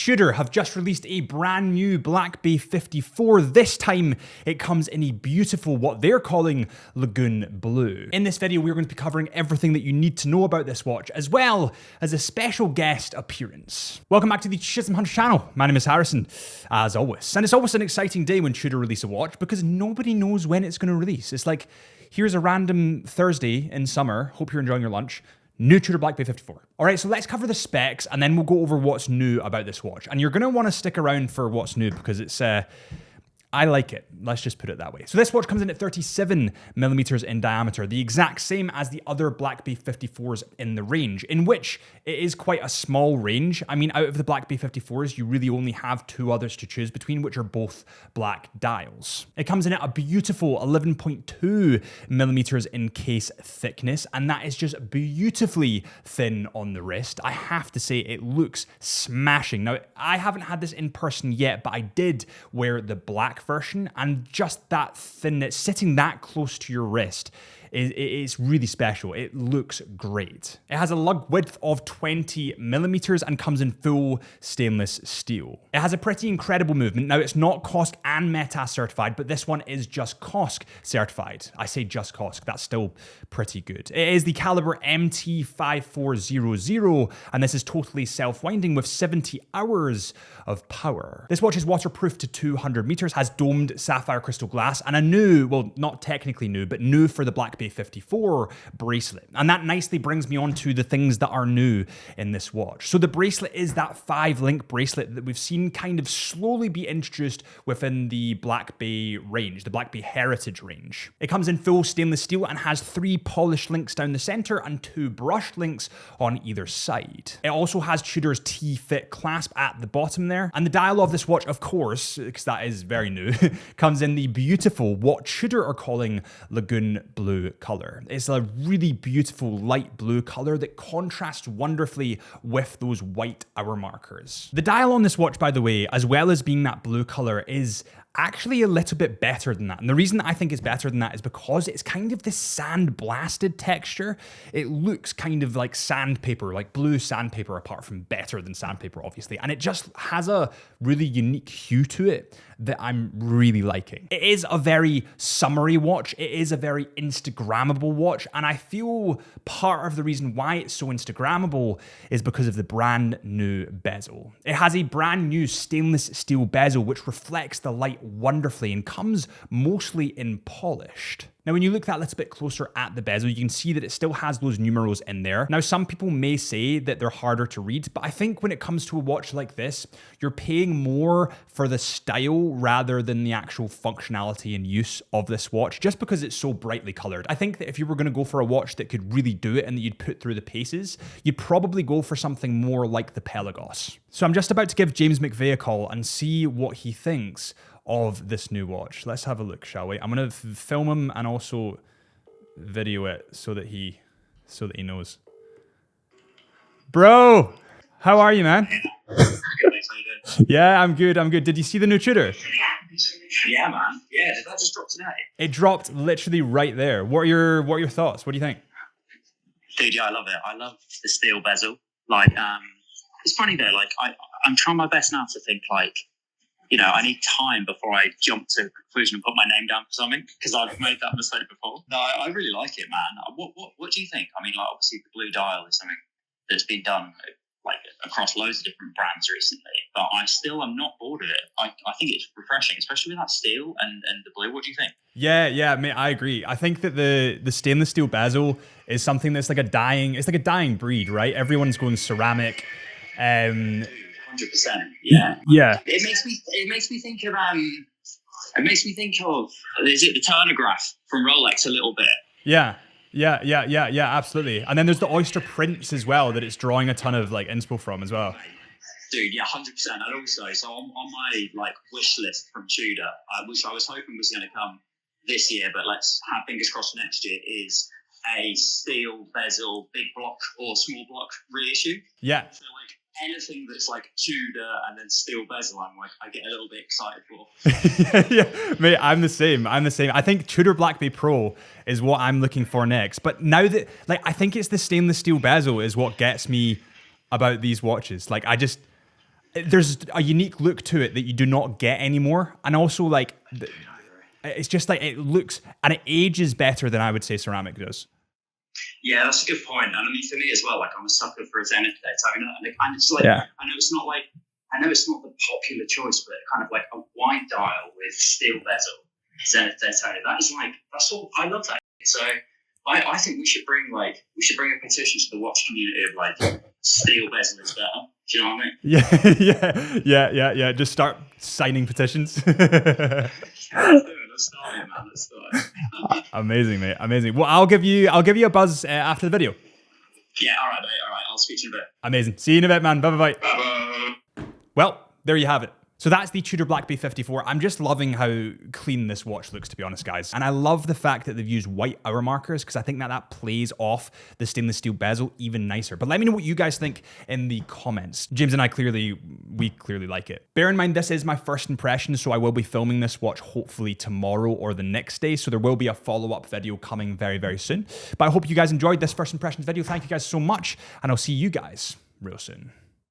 Tudor have just released a brand new Black Bay 54. This time it comes in a beautiful, what they're calling Lagoon Blue. In this video, we're going to be covering everything that you need to know about this watch, as well as a special guest appearance. Welcome back to the Chisholm Hunter channel. My name is Harrison, as always. And it's always an exciting day when Tudor release a watch because nobody knows when it's going to release. It's like, here's a random Thursday in summer, hope you're enjoying your lunch, new Tudor Black Bay 54. All right, so let's cover the specs and then we'll go over what's new about this watch. And you're gonna wanna stick around for what's new because it's, I like it. Let's just put it that way. So this watch comes in at 37 millimeters in diameter, the exact same as the other Black Bay 54s in the range, in which it is quite a small range. I mean, out of the Black Bay 54s, you really only have two others to choose between, which are both black dials. It comes in at a beautiful 11.2 millimeters in case thickness, and that is just beautifully thin on the wrist. I have to say, it looks smashing. Now, I haven't had this in person yet, but I did wear the black version, and just that thinness, sitting that close to your wrist, it's really special. It looks great. It has a lug width of 20 millimeters and comes in full stainless steel. It has a pretty incredible movement. Now, it's not COSC and METAS certified, but this one is just COSC certified. I say just COSC, that's still pretty good. It is the caliber MT5400, and this is totally self-winding with 70 hours of power. This watch is waterproof to 200 meters, has domed sapphire crystal glass, and a new, well, not technically new, but new for the Black Bay 54 bracelet. And that nicely brings me on to the things that are new in this watch. So the bracelet is that 5-link bracelet that we've seen kind of slowly be introduced within the Black Bay range, the Black Bay Heritage range. It comes in full stainless steel and has 3 polished links down the center and 2 brushed links on either side. It also has Tudor's T-Fit clasp at the bottom there. And the dial of this watch, of course, because that is very new, comes in the beautiful, what Tudor are calling Lagoon Blue color. It's a really beautiful light blue color that contrasts wonderfully with those white hour markers. The dial on this watch, by the way, as well as being that blue color, is actually a little bit better than that. And the reason that I think it's better than that is because it's kind of this sand-blasted texture. It looks kind of like sandpaper, like blue sandpaper, apart from better than sandpaper, obviously. And it just has a really unique hue to it that I'm really liking. It is a very summery watch. It is a very Instagrammable watch. And I feel part of the reason why it's so Instagrammable is because of the brand new bezel. It has a brand new stainless steel bezel, which reflects the light wonderfully and comes mostly in polished. Now, when you look that little bit closer at the bezel, you can see that it still has those numerals in there. Now, some people may say that they're harder to read, but I think when it comes to a watch like this, you're paying more for the style rather than the actual functionality and use of this watch, just because it's so brightly colored. I think that if you were going to go for a watch that could really do it and that you'd put through the paces, you'd probably go for something more like the Pelagos. So I'm just about to give James Mcvey a call and see what he thinks of this new watch. Let's have a look, shall we? I'm gonna film him and also video it so that he knows. Bro, how are you, man? Yeah, I'm good. Did you see the new Tudor? Yeah, man. Yeah, did that just drop today? It dropped literally right there. What are your thoughts? What do you think? Dude, yeah, I love it. I love the steel bezel. Like, it's funny though. Like, I'm trying my best now to think like, you know, I need time before I jump to a conclusion and put my name down for something, because I've made that mistake before. No, I really like it, man. What do you think? I mean, like, obviously the blue dial is something that's been done like across loads of different brands recently, but I still am not bored of it. I think it's refreshing, especially with that steel and the blue. What do you think? Yeah, mate, I agree. I think that the stainless steel bezel is something that's like a dying breed, right? Everyone's going ceramic. 100%. Yeah. It makes me think of is it the Turnograph from Rolex a little bit? Yeah, absolutely. And then there's the Oyster Prince as well that it's drawing a ton of like inspo from as well. Dude, yeah, 100%. And also, so on my like wish list from Tudor, which I was hoping was going to come this year, but let's have fingers crossed for next year, is a steel bezel big block or small block reissue. Yeah. So like anything that's like Tudor and then steel bezel, I get a little bit excited for. Yeah, mate, I'm the same. I think Tudor Black Bay Pro is what I'm looking for next. But now that, like, I think it's the stainless steel bezel is what gets me about these watches. Like, there's a unique look to it that you do not get anymore. And also like, it's just like, it looks, and it ages better than I would say ceramic does. Yeah, that's a good point. And I mean, for me as well, like I'm a sucker for a Zenith Daytona. And it's like, Yeah. I know it's not the popular choice, but kind of like a wide dial with steel bezel Zenith Daytona. That's all. I love that. So I think we should bring a petition to the watch community of like steel bezel is better. Do you know what I mean? Yeah. Just start signing petitions. Let's start it, man. Let's start it. Amazing, mate. Amazing. Well, I'll give you a buzz after the video. Yeah. All right, mate. All right. I'll speak to you in a bit. Amazing. See you in a bit, man. Bye. Bye. Well, there you have it. So that's the Tudor Black Bay 54. I'm just loving how clean this watch looks, to be honest, guys. And I love the fact that they've used white hour markers because I think that plays off the stainless steel bezel even nicer. But let me know what you guys think in the comments. James and I clearly like it. Bear in mind, this is my first impression, so I will be filming this watch hopefully tomorrow or the next day. So there will be a follow-up video coming very, very soon. But I hope you guys enjoyed this first impressions video. Thank you guys so much, and I'll see you guys real soon.